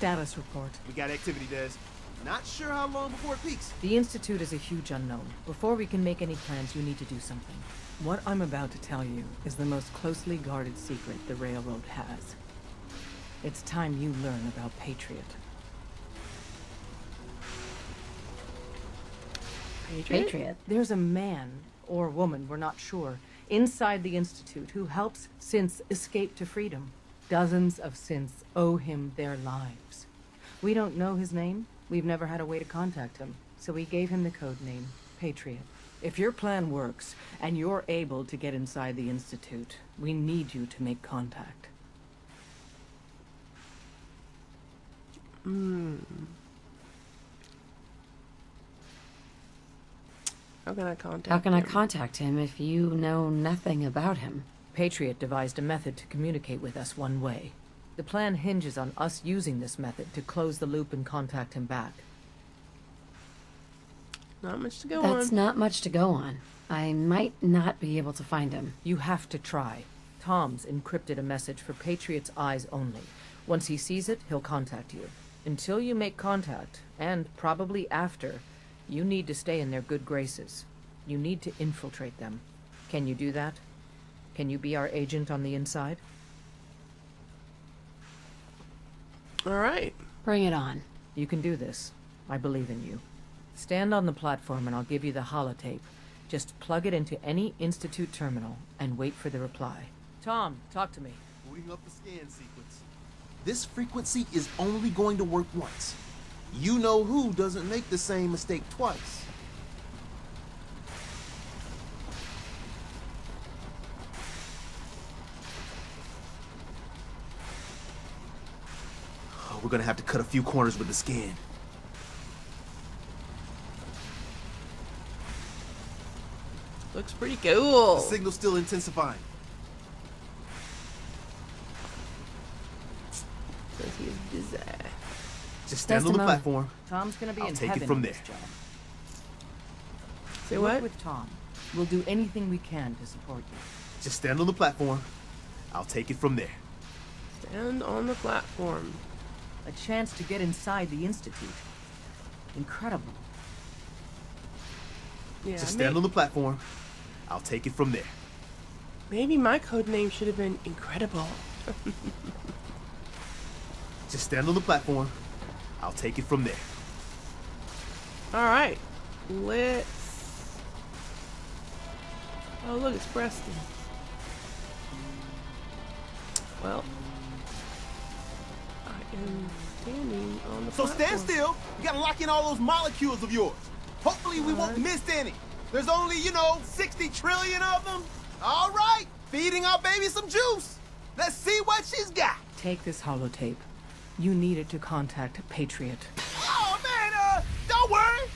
Status report. We got activity, Des. Not sure how long before it peaks. The Institute is a huge unknown. Before we can make any plans, you need to do something. What I'm about to tell you is the most closely guarded secret the Railroad has. It's time you learn about Patriot. Patriot? There's a man, or woman, we're not sure, inside the Institute who helps synths escape to freedom. Dozens of synths owe him their lives. We don't know his name. We've never had a way to contact him, so we gave him the code name, Patriot. If your plan works, and you're able to get inside the Institute, we need you to make contact. How can I contact him? How can I contact him if you know nothing about him? Patriot devised a method to communicate with us one way. The plan hinges on us using this method to close the loop and contact him back. Not much to go on. That's not much to go on. I might not be able to find him. You have to try. Tom's encrypted a message for Patriot's eyes only. Once he sees it, he'll contact you. Until you make contact, and probably after, you need to stay in their good graces. You need to infiltrate them. Can you do that? Can you be our agent on the inside? All right. Bring it on. You can do this. I believe in you. Stand on the platform and I'll give you the holotape. Just plug it into any Institute terminal and wait for the reply. Tom, talk to me. Booting up the scan sequence. This frequency is only going to work once. You know who doesn't make the same mistake twice. Oh, we're gonna have to cut a few corners with the scan. Looks pretty cool. The signal's still intensifying. Says he's busy. Just stand on the platform. Tom's gonna be I'll in take it heaven from with there. this job. Say Work what? with Tom. We'll do anything we can to support you. Just stand on the platform. I'll take it from there. Stand on the platform. A chance to get inside the Institute. Incredible. Yeah. Just stand on the platform. I'll take it from there. Maybe my code name should have been Incredible. Just stand on the platform. I'll take it from there. All right. Let's. Oh, look, it's Preston. Well, I am standing on the So platform. stand still. You gotta lock in all those molecules of yours. Hopefully we won't miss any. There's only, 60 trillion of them. All right, feeding our baby some juice. Let's see what she's got. Take this holotape. You need it to contact Patriot. Oh, man, don't worry.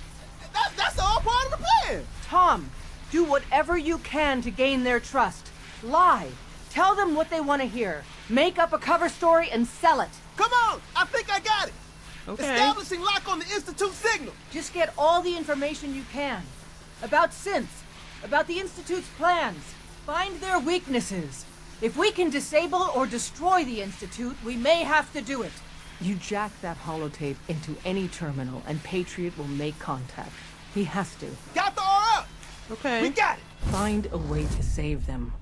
That's all part of the plan. Tom, do whatever you can to gain their trust. Lie. Tell them what they want to hear. Make up a cover story and sell it. Come on, I think I got it. Okay. Establishing lock on the Institute signal. Just get all the information you can. About synths. About the Institute's plans. Find their weaknesses. If we can disable or destroy the Institute, we may have to do it. You jack that holotape into any terminal and Patriot will make contact. He has to. Got the R up. Okay. We got it. Find a way to save them.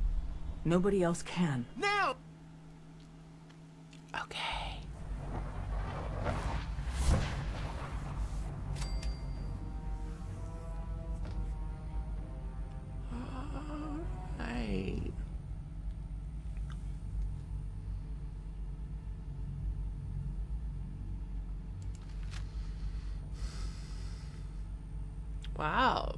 Nobody else can. Now. Okay. Alright. Wow.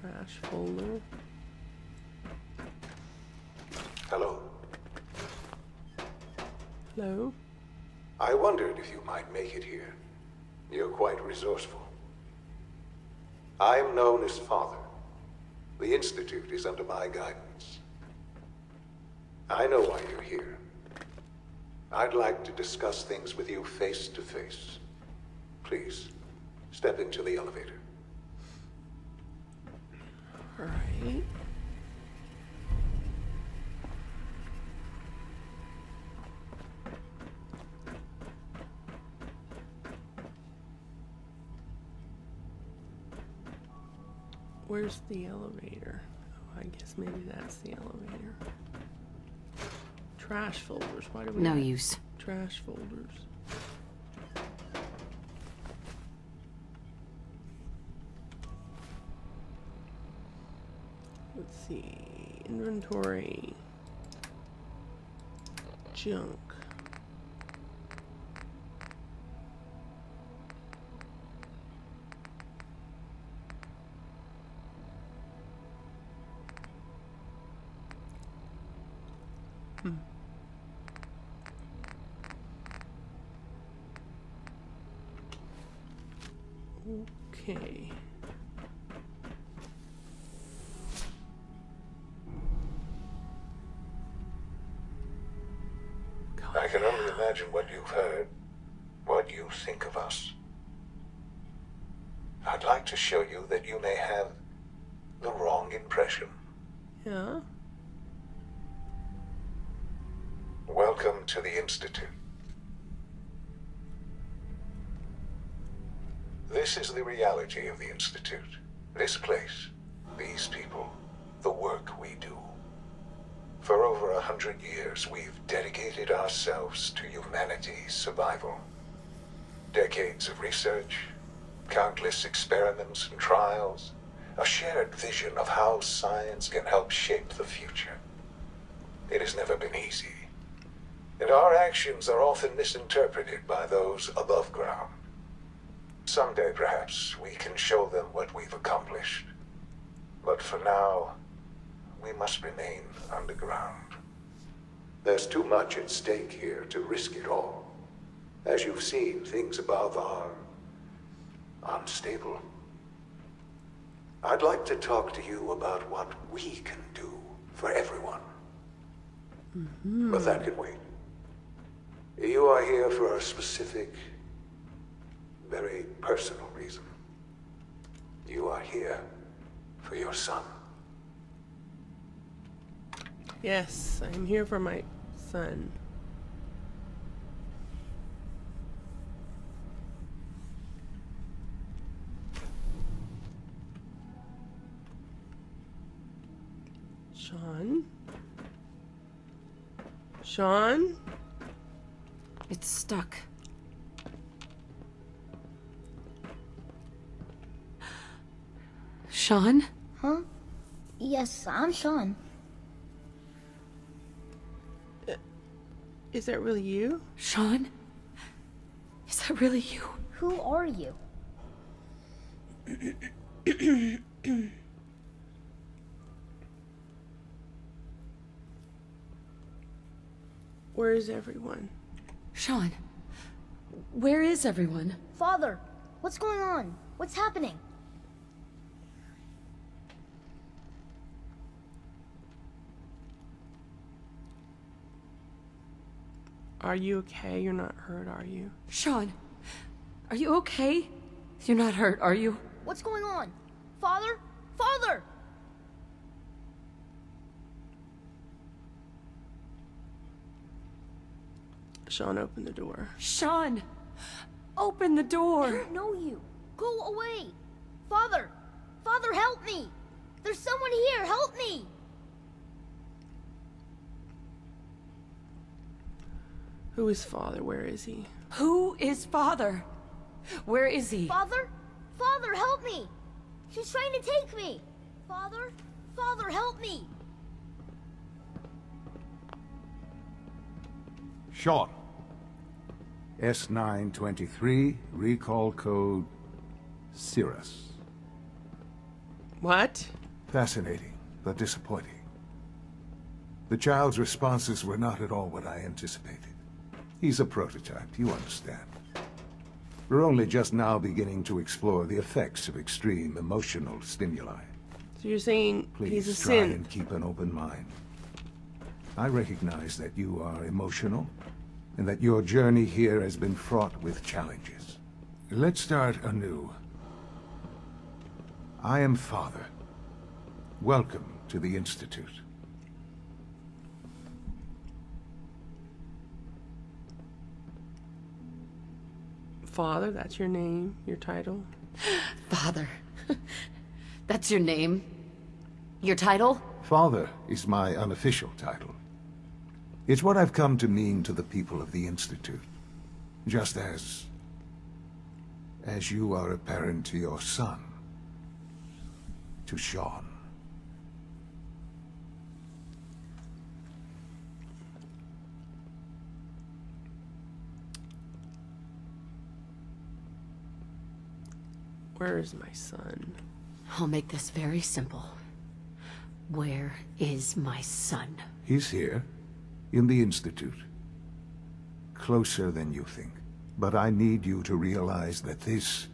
Trash folder. Hello. Hello. I wondered if you might make it here. You're quite resourceful. I'm known as Father. The Institute is under my guidance. I know why you're here. I'd like to discuss things with you face to face. Please, step into the elevator. All right. Where's the elevator? Oh, I guess maybe that's the elevator. Trash folders. Why do we No have use. trash folders? Let's see. Inventory. Junk. Okay. I can only imagine what you've heard, what you think of us. I'd like to show you that you may have the wrong impression. Yeah. Welcome to the Institute. This is the reality of the Institute. This place, these people, the work we do. For over 100 years, we've dedicated ourselves to humanity's survival. Decades of research, countless experiments and trials, a shared vision of how science can help shape the future. It has never been easy, and our actions are often misinterpreted by those above ground. Someday, perhaps, we can show them what we've accomplished. But for now, we must remain underground. There's too much at stake here to risk it all. As you've seen, things above are unstable. I'd like to talk to you about what we can do for everyone. But that can wait. You are here for a specific, very personal reason. You are here for your son. Yes, I'm here for my son. Shaun? Shaun? It's stuck. Shaun? Huh? Yes, I'm Shaun. Is that really you? Shaun? Is that really you? Who are you? Where is everyone? Shaun, where is everyone? Father, what's going on? What's happening? Are you okay? You're not hurt, are you? Shaun, are you okay? You're not hurt, are you? What's going on? Father? Father! Shaun, open the door. Shaun, open the I door. don't know you. Go away. Father! Father, help me! There's someone here, help me! Who is Father? Where is he? Who is Father? Where is he? Father? Father, help me! She's trying to take me! Father? Father, help me! Shaun. S923, recall code Cirrus. What? Fascinating, but disappointing. The child's responses were not at all what I anticipated. He's a prototype, you understand. We're only just now beginning to explore the effects of extreme emotional stimuli. So you're saying he's a Please try synth. and keep an open mind. I recognize that you are emotional, and that your journey here has been fraught with challenges. Let's start anew. I am Father. Welcome to the Institute. Father, that's your name, your title. Father. That's your name? Your title? Father is my unofficial title. It's what I've come to mean to the people of the Institute. Just as you are a parent to your son. To Shaun. Where is my son? I'll make this very simple. Where is my son? He's here, in the Institute. Closer than you think. But I need you to realize that this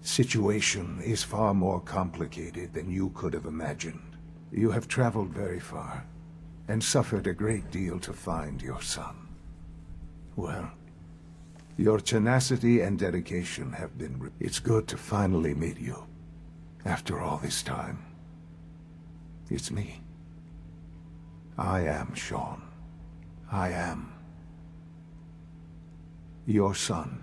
situation is far more complicated than you could have imagined. You have traveled very far, and suffered a great deal to find your son. Well, your tenacity and dedication have been... It's good to finally meet you. After all this time. It's me. I am Shaun. I am your son.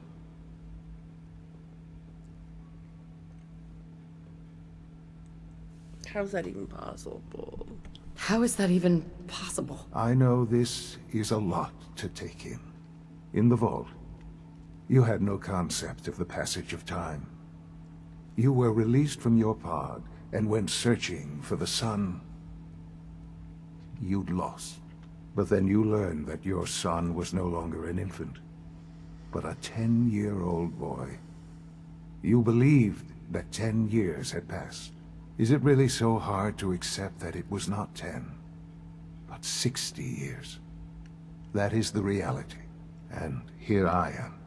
How's that even possible? How is that even possible? I know this is a lot to take in. In the vault, you had no concept of the passage of time. You were released from your pod and went searching for the son you'd lost. But then you learned that your son was no longer an infant, but a 10-year-old boy. You believed that 10 years had passed. Is it really so hard to accept that it was not 10, but 60 years? That is the reality. And here I am,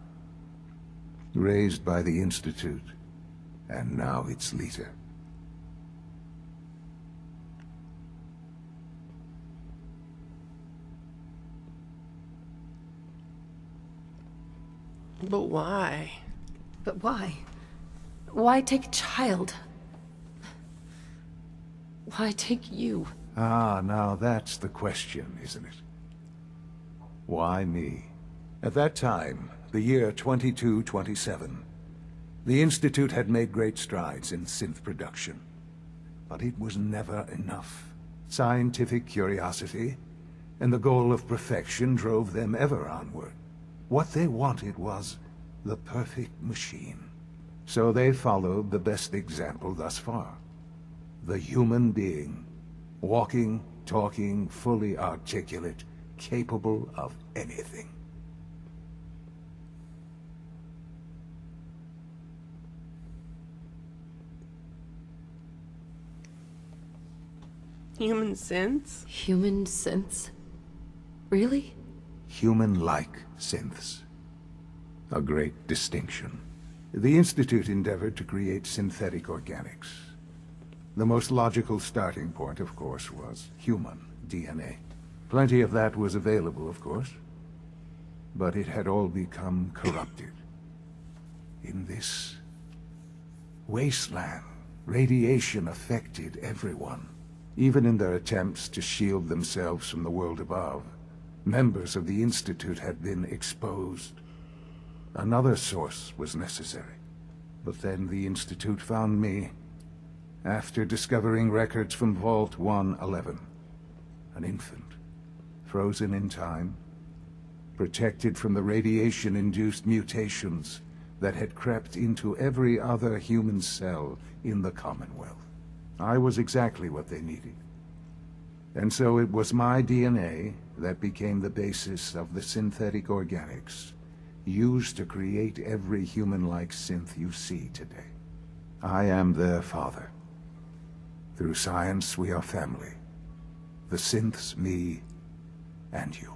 raised by the Institute, and now its leader. But why? But why? Why take a child? Why take you? Ah, now that's the question, isn't it? Why me? At that time, the year 2227, the Institute had made great strides in synth production. But it was never enough. Scientific curiosity and the goal of perfection drove them ever onward. What they wanted was the perfect machine. So they followed the best example thus far. The human being. Walking, talking, fully articulate, capable of anything. Human sense? Human sense? Really? Human-like synths. A great distinction. The Institute endeavored to create synthetic organics. The most logical starting point, of course, was human DNA. Plenty of that was available, of course. But it had all become corrupted. In this wasteland, radiation affected everyone. Even in their attempts to shield themselves from the world above, members of the Institute had been exposed. Another source was necessary. But then the Institute found me, after discovering records from Vault 111. An infant, frozen in time, protected from the radiation-induced mutations that had crept into every other human cell in the Commonwealth. I was exactly what they needed. And so it was my DNA that became the basis of the synthetic organics used to create every human-like synth you see today. I am their father. Through science, we are family. The synths, me, and you.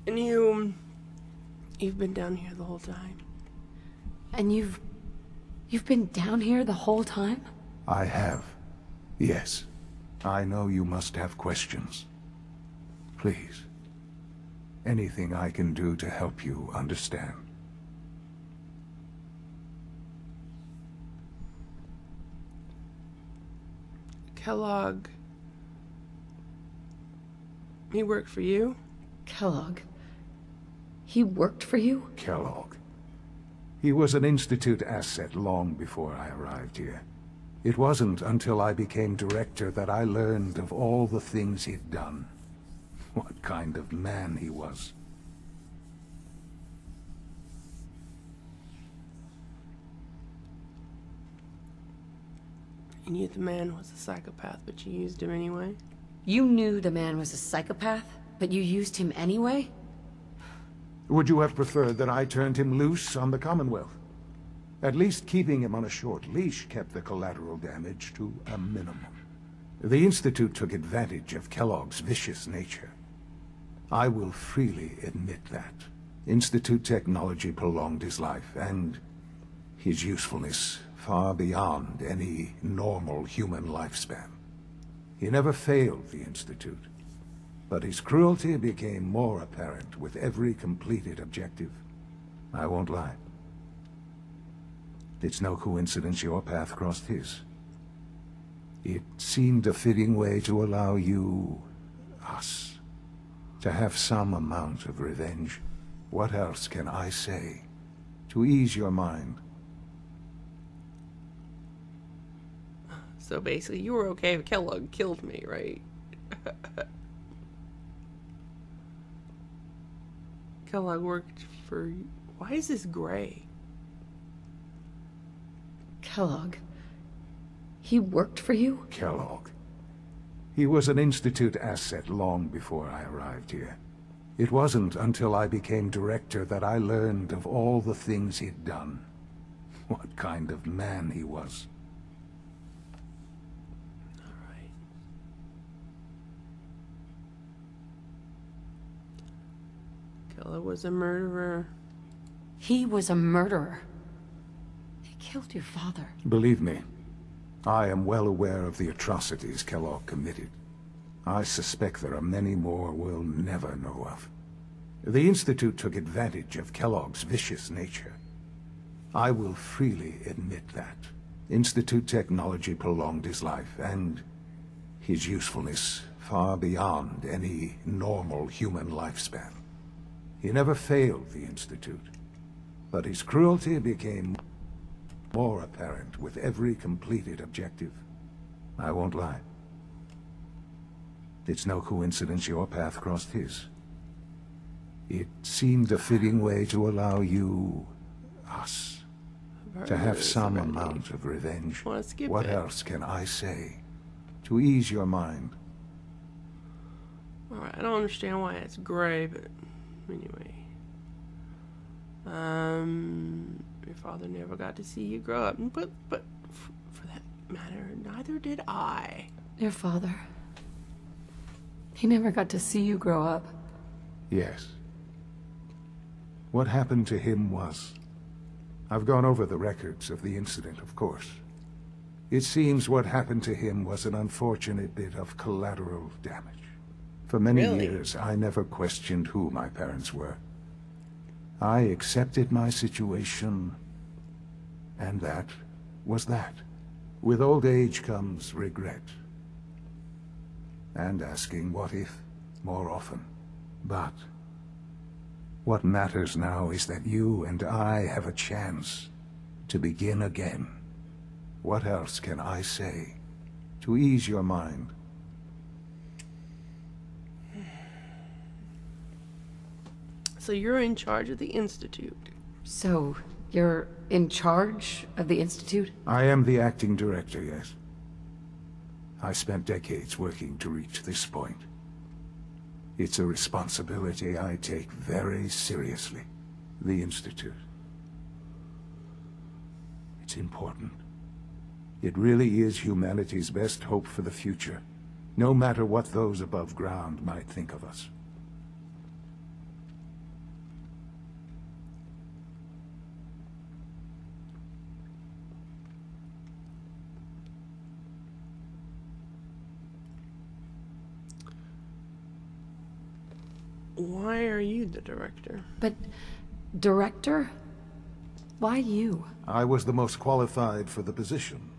And you've been down here the whole time. And you've been down here the whole time? I have. Yes. I know you must have questions. Please. Anything I can do to help you understand. Kellogg. He worked for you? Kellogg. He worked for you? Kellogg. He was an Institute asset long before I arrived here. It wasn't until I became director that I learned of all the things he'd done. What kind of man he was. You knew the man was a psychopath, but you used him anyway? You knew the man was a psychopath, but you used him anyway? Would you have preferred that I turned him loose on the Commonwealth? At least keeping him on a short leash kept the collateral damage to a minimum. The Institute took advantage of Kellogg's vicious nature. I will freely admit that. Institute technology prolonged his life, and his usefulness far beyond any normal human lifespan. He never failed the Institute, but his cruelty became more apparent with every completed objective. I won't lie. It's no coincidence your path crossed his. It seemed a fitting way to allow you, us, to have some amount of revenge. What else can I say to ease your mind? So basically, you were okay if Kellogg killed me, right? Kellogg worked for... Why is this gray? Kellogg. He worked for you? Kellogg. He was an Institute asset long before I arrived here. It wasn't until I became director that I learned of all the things he'd done. What kind of man he was. Alright. Kellogg was a murderer. He was a murderer. He killed your father. Believe me, I am well aware of the atrocities Kellogg committed. I suspect there are many more we'll never know of. The Institute took advantage of Kellogg's vicious nature. I will freely admit that. Institute technology prolonged his life, and his usefulness far beyond any normal human lifespan. He never failed the Institute, but his cruelty became more apparent with every completed objective. I won't lie. It's no coincidence your path crossed his. It seemed a fitting way to allow you, us, to have some amount of revenge. What else can I say to ease your mind? Alright, I don't understand why it's gray, but anyway. Your father never got to see you grow up, but for that matter, neither did I. Your father. He never got to see you grow up. Yes. What happened to him was... I've gone over the records of the incident, of course. It seems what happened to him was an unfortunate bit of collateral damage. For many years, I never questioned who my parents were. I accepted my situation, and that was that. With old age comes regret. And asking what if more often. But what matters now is that you and I have a chance to begin again. What else can I say to ease your mind? So you're in charge of the Institute. So, you're in charge of the Institute? I am the acting director, yes. I spent decades working to reach this point. It's a responsibility I take very seriously. The Institute. It's important. It really is humanity's best hope for the future, no matter what those above ground might think of us. Why are you the director? But, director? Why you? I was the most qualified for the position.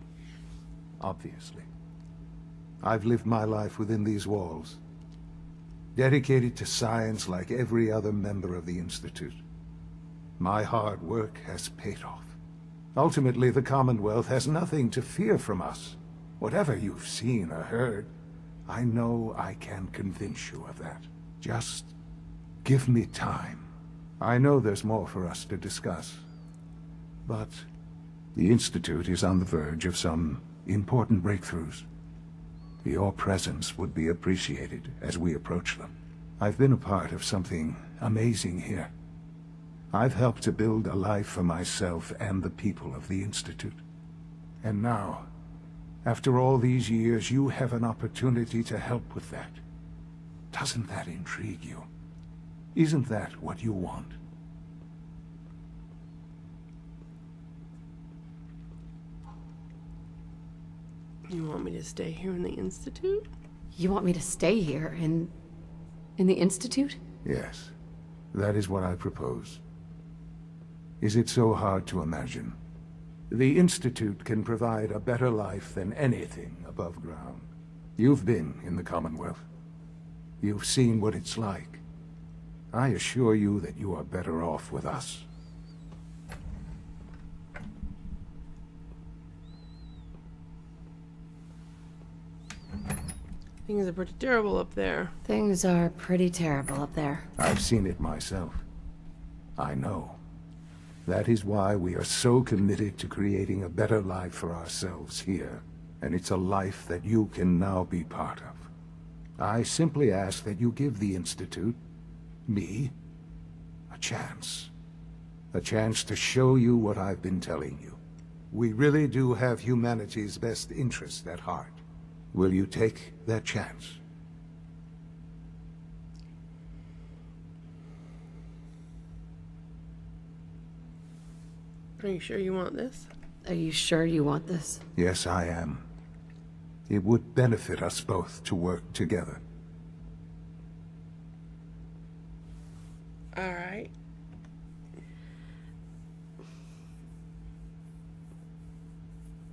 Obviously. I've lived my life within these walls, dedicated to science like every other member of the Institute. My hard work has paid off. Ultimately, the Commonwealth has nothing to fear from us. Whatever you've seen or heard, I know I can convince you of that. Just give me time. I know there's more for us to discuss. But the Institute is on the verge of some important breakthroughs. Your presence would be appreciated as we approach them. I've been a part of something amazing here. I've helped to build a life for myself and the people of the Institute. And now, after all these years, you have an opportunity to help with that. Doesn't that intrigue you? Isn't that what you want? You want me to stay here in the Institute? You want me to stay here in the Institute? Yes, that is what I propose. Is it so hard to imagine? The Institute can provide a better life than anything above ground. You've been in the Commonwealth. You've seen what it's like. I assure you that you are better off with us. Things are pretty terrible up there. Things are pretty terrible up there. I've seen it myself. I know. That is why we are so committed to creating a better life for ourselves here. And it's a life that you can now be part of. I simply ask that you give the Institute, me, a chance. A chance to show you what I've been telling you. We really do have humanity's best interest at heart. Will you take that chance? Are you sure you want this? Are you sure you want this? Yes, I am. It would benefit us both to work together. All right.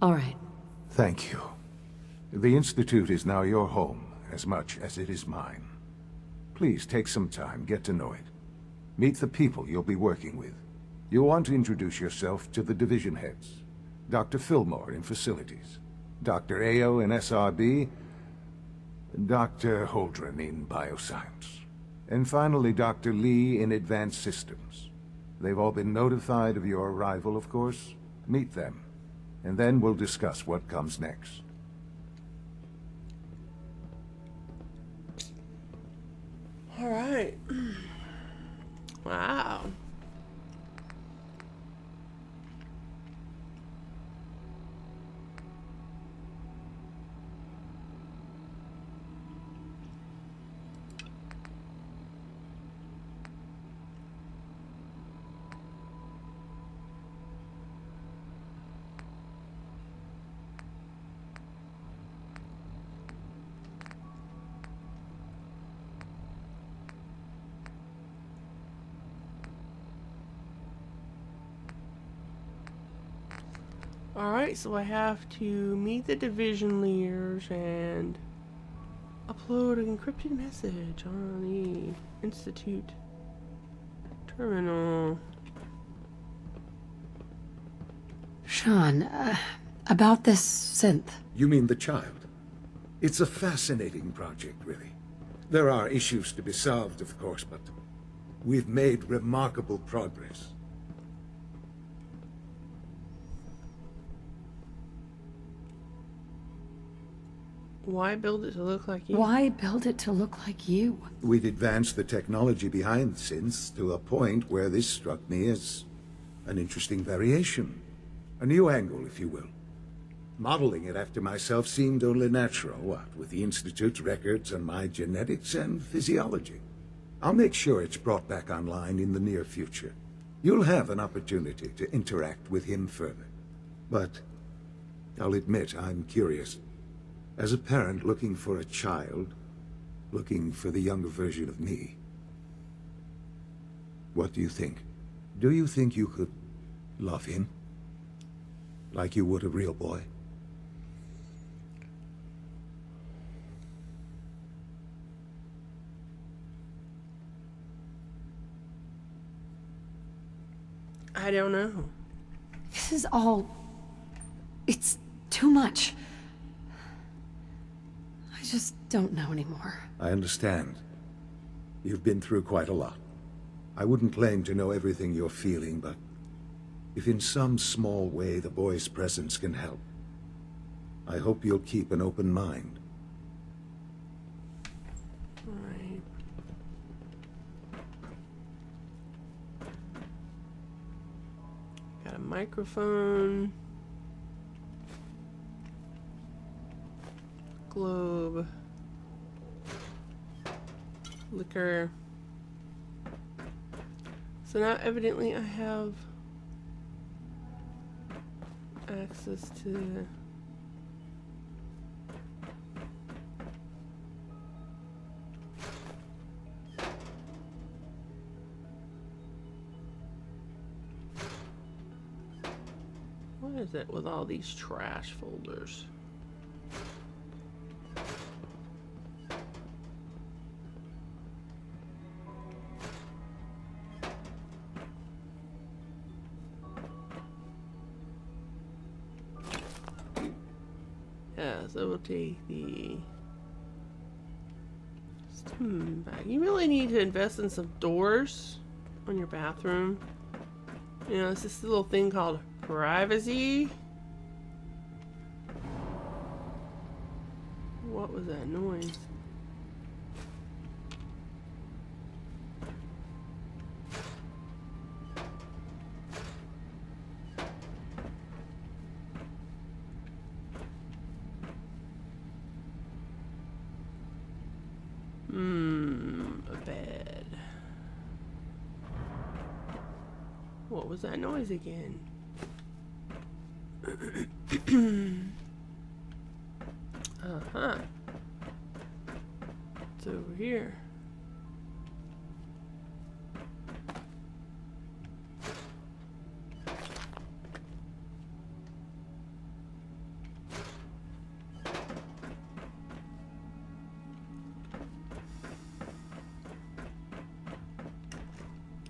All right. Thank you. The Institute is now your home, as much as it is mine. Please take some time, get to know it. Meet the people you'll be working with. You'll want to introduce yourself to the division heads. Dr. Fillmore in Facilities, Dr. Ayo in SRB, Dr. Holdren in Bioscience, and finally Dr. Lee in Advanced Systems. They've all been notified of your arrival, of course. Meet them, and then we'll discuss what comes next. All right. Wow. Alright, so I have to meet the division leaders and upload an encrypted message on the Institute terminal. Shaun, about this synth. You mean the child? It's a fascinating project, really. There are issues to be solved, of course, but we've made remarkable progress. Why build it to look like you? Why build it to look like you? We'd advanced the technology behind synths to a point where this struck me as an interesting variation. A new angle, if you will. Modeling it after myself seemed only natural, what with the Institute's records on my genetics and physiology. I'll make sure it's brought back online in the near future. You'll have an opportunity to interact with him further. But I'll admit I'm curious. As a parent looking for a child, looking for the younger version of me, What do you think? Do you think you could love him? Like you would a real boy? I don't know. This is all... It's too much. I just don't know anymore. I understand. You've been through quite a lot. I wouldn't claim to know everything you're feeling, but if in some small way the boy's presence can help, I hope you'll keep an open mind. Alright. Got a microphone. Globe. Liquor. So now evidently I have access to what is it with all these trash folders? Yeah, so we'll take the stim bag. You really need to invest in some doors on your bathroom. You know, it's this little thing called privacy. What was that noise? A bed. What was that noise again? Uh-huh. It's over here.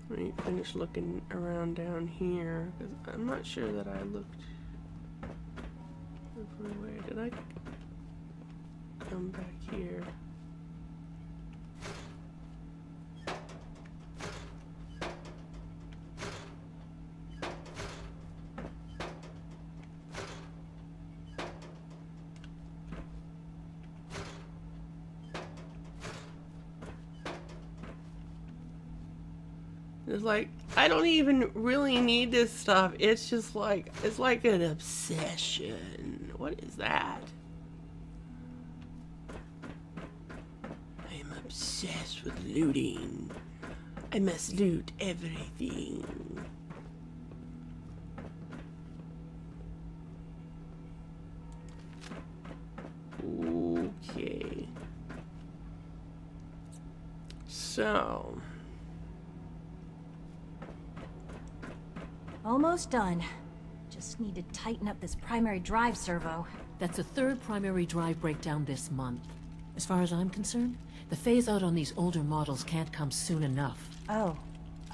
Let me finish looking around down here, because I'm not sure that I looked everywhere. Did I come back here? It's like, I don't even really need this stuff. It's just like, it's like an obsession. What is that? I'm obsessed with looting. I must loot everything. Okay. So... Almost done. Just need to tighten up this primary drive servo. That's the third primary drive breakdown this month. As far as I'm concerned, the phase-out on these older models can't come soon enough. Oh,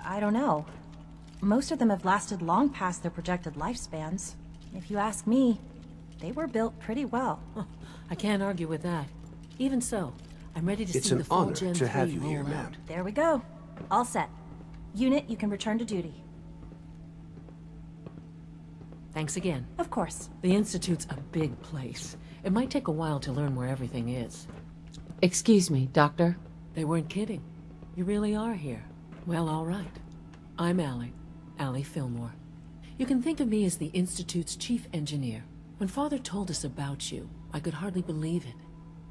I don't know. Most of them have lasted long past their projected lifespans. If you ask me, they were built pretty well. I can't argue with that. Even so, I'm ready to It's see an the full honor Gen to have 3 you here, roll ma'am. out. There we go. All set. Unit, you can return to duty. Thanks again. Of course. The Institute's a big place. It might take a while to learn where everything is. Excuse me, Doctor. They weren't kidding. You really are here. Well, all right. I'm Allie Fillmore. You can think of me as the Institute's chief engineer. When Father told us about you, I could hardly believe it.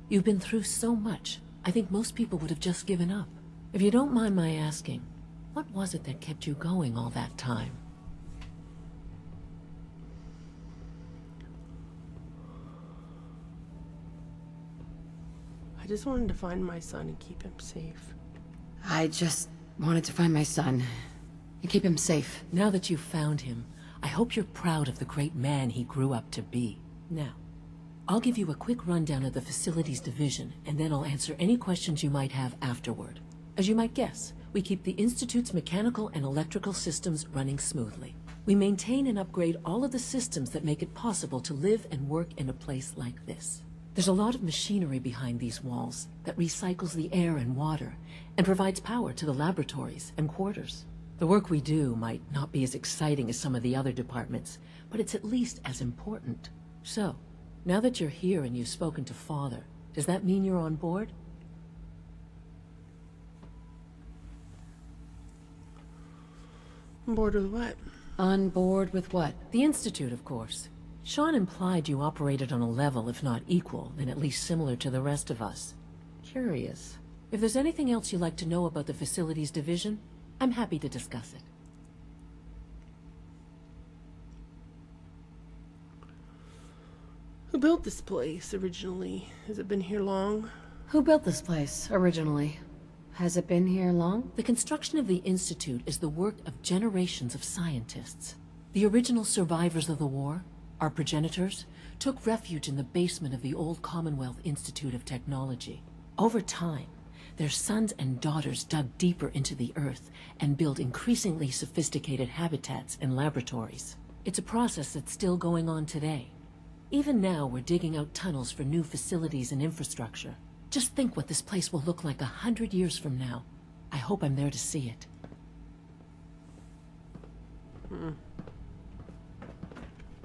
You've been through so much, I think most people would have just given up. If you don't mind my asking, what was it that kept you going all that time? I just wanted to find my son and keep him safe. I just wanted to find my son. and keep him safe. Now that you've found him, I hope you're proud of the great man he grew up to be. Now, I'll give you a quick rundown of the facilities division, and then I'll answer any questions you might have afterward. As you might guess, we keep the Institute's mechanical and electrical systems running smoothly. We maintain and upgrade all of the systems that make it possible to live and work in a place like this. There's a lot of machinery behind these walls that recycles the air and water and provides power to the laboratories and quarters. The work we do might not be as exciting as some of the other departments, but it's at least as important. So, now that you're here and you've spoken to Father, does that mean you're on board? On board with what? On board with what? The Institute, of course. Shaun implied you operated on a level, if not equal, then at least similar to the rest of us. Curious. If there's anything else you'd like to know about the Facilities Division, I'm happy to discuss it. Who built this place originally? Has it been here long? Who built this place, originally? Has it been here long? The construction of the Institute is the work of generations of scientists. The original survivors of the war, our progenitors, took refuge in the basement of the old Commonwealth Institute of Technology. Over time, their sons and daughters dug deeper into the earth and built increasingly sophisticated habitats and laboratories. It's a process that's still going on today. Even now, we're digging out tunnels for new facilities and infrastructure. Just think what this place will look like 100 years from now. I hope I'm there to see it.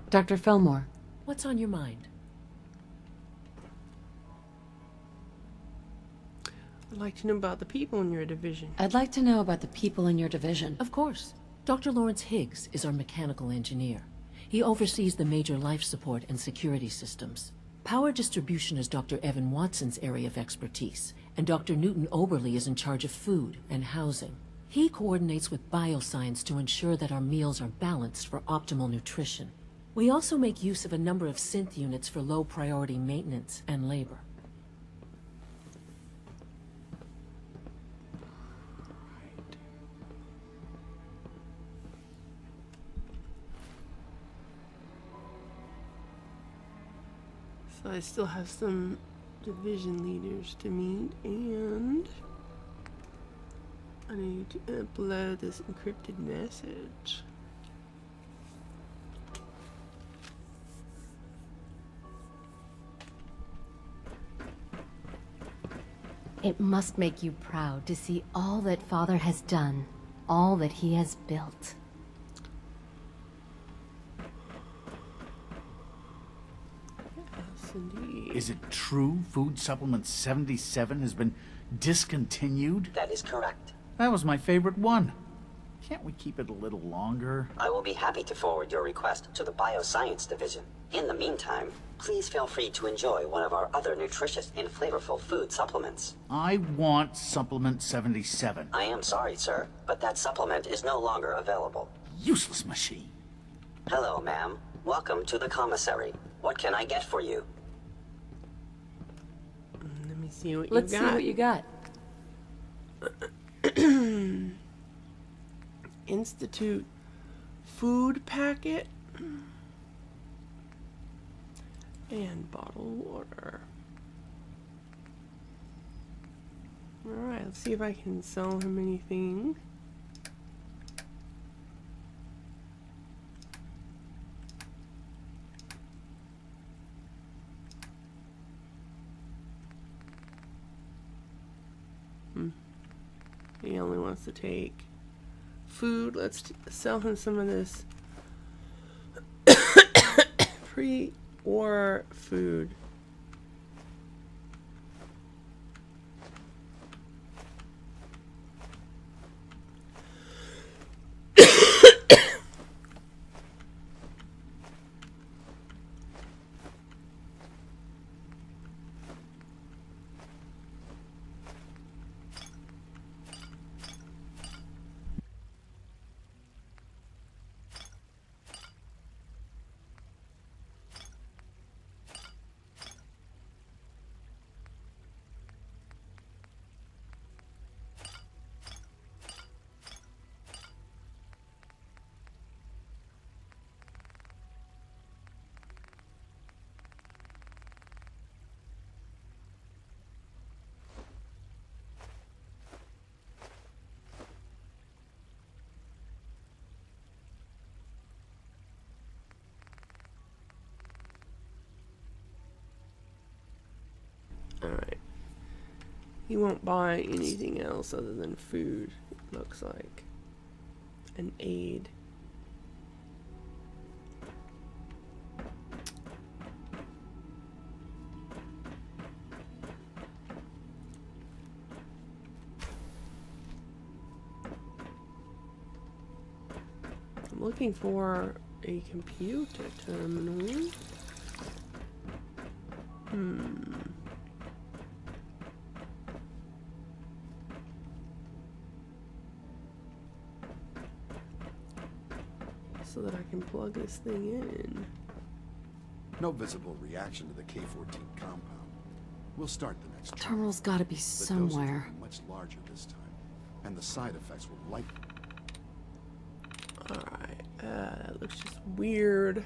Dr. Fillmore. What's on your mind? I'd like to know about the people in your division. I'd like to know about the people in your division. Of course. Dr. Lawrence Higgs is our mechanical engineer. He oversees the major life support and security systems. Power distribution is Dr. Evan Watson's area of expertise, and Dr. Newton Oberly is in charge of food and housing. He coordinates with bioscience to ensure that our meals are balanced for optimal nutrition. We also make use of a number of synth units for low-priority maintenance and labor. So I still have some division leaders to meet, and I need to upload this encrypted message. It must make you proud to see all that Father has done, all that he has built. Yes, indeed. Is it true Food Supplement 77 has been discontinued? That is correct. That was my favorite one. Can't we keep it a little longer? I will be happy to forward your request to the Bioscience Division. In the meantime, please feel free to enjoy one of our other nutritious and flavorful food supplements. I want Supplement 77. I am sorry, sir, but that supplement is no longer available. Useless machine. Hello, ma'am. Welcome to the commissary. What can I get for you? Let me see what Let's you see got. what you got. Institute food packet and bottled water. Alright, let's see if I can sell him anything. He only wants to take food. Let's sell him some of this pre-war food. He won't buy anything else other than food, it looks like. An aid. I'm looking for a computer terminal. So that I can plug this thing in. No visible reaction to the K-14 compound. We'll start the next trial. Terminal's gotta be The somewhere. doses will be much larger this time, and the side effects will likely... Alright, that looks just weird.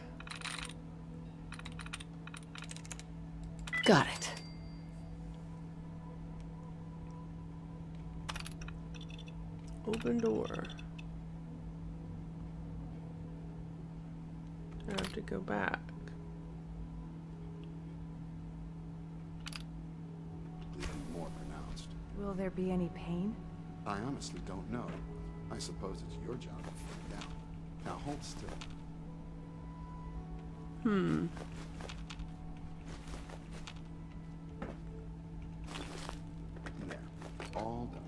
Got it. Open door. I have to go back. Bleeding more pronounced. Will there be any pain? I honestly don't know. I suppose it's your job to find out. Now hold still. There. All done.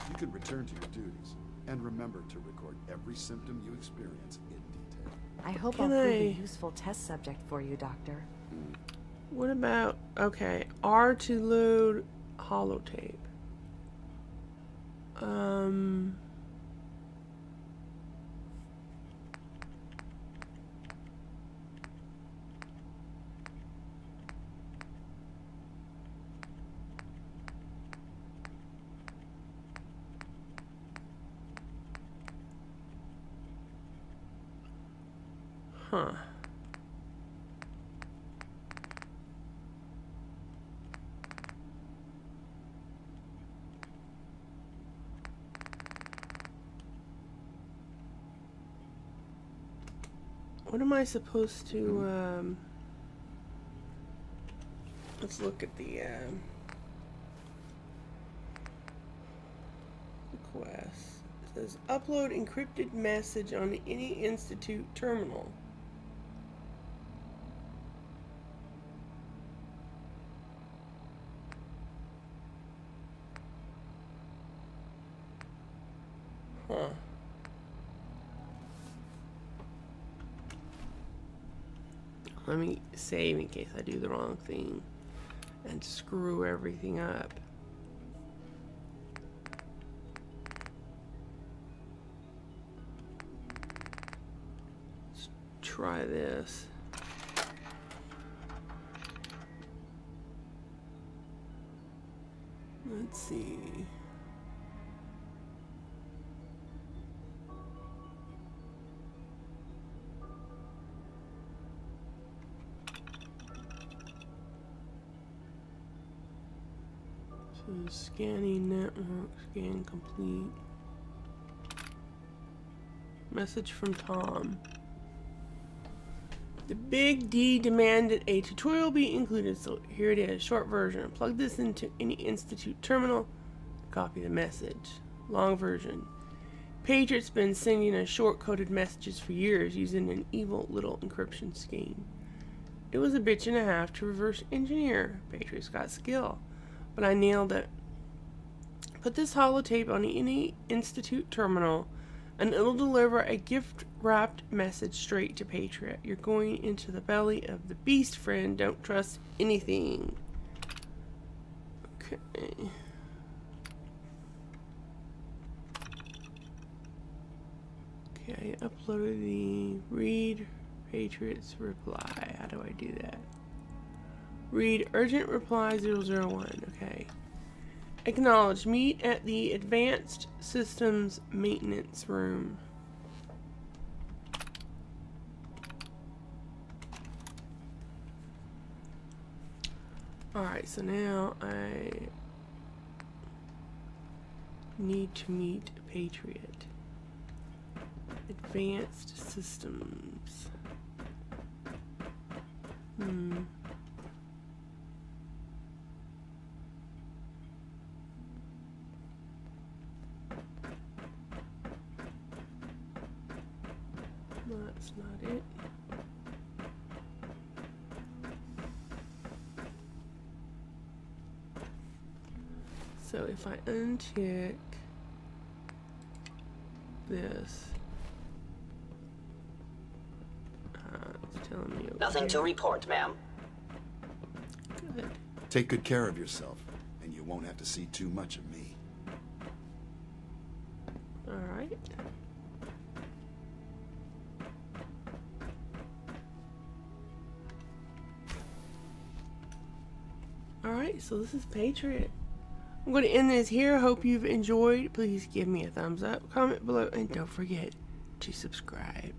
You can return to your duties. And remember to record every symptom you experience in detail. I hope Can I'll prove a I- useful test subject for you, Doctor. What about, okay, R to load holotape. Huh. What am I supposed to, let's look at the, request. It says, upload encrypted message on any institute terminal. Huh. Let me save in case I do the wrong thing and screw everything up. Let's try this. Let's see. So scanning network, scan complete. Message from Tom. The Big D demanded a tutorial be included, so here it is, short version. Plug this into any institute terminal, copy the message. Long version. Patriot's been sending us short-coded messages for years using an evil little encryption scheme. It was a bitch and a half to reverse engineer. Patriot's got skill, but I nailed it. Put this holotape on any institute terminal, and it'll deliver a gift-wrapped message straight to Patriot. You're going into the belly of the beast, friend. Don't trust anything. Okay. Okay, I uploaded the read Patriot's reply. How do I do that? Read urgent reply 001. Okay. Acknowledge. Meet at the Advanced Systems Maintenance Room. Alright, so now I need to meet Patriot. Advanced Systems. not it. So if I uncheck this, it's telling me over Nothing to here. report, ma'am. Good. Take good care of yourself, and you won't have to see too much of me. Alright. Alright, so this is Patriot. I'm going to end this here. Hope you've enjoyed. Please give me a thumbs up, comment below, and don't forget to subscribe.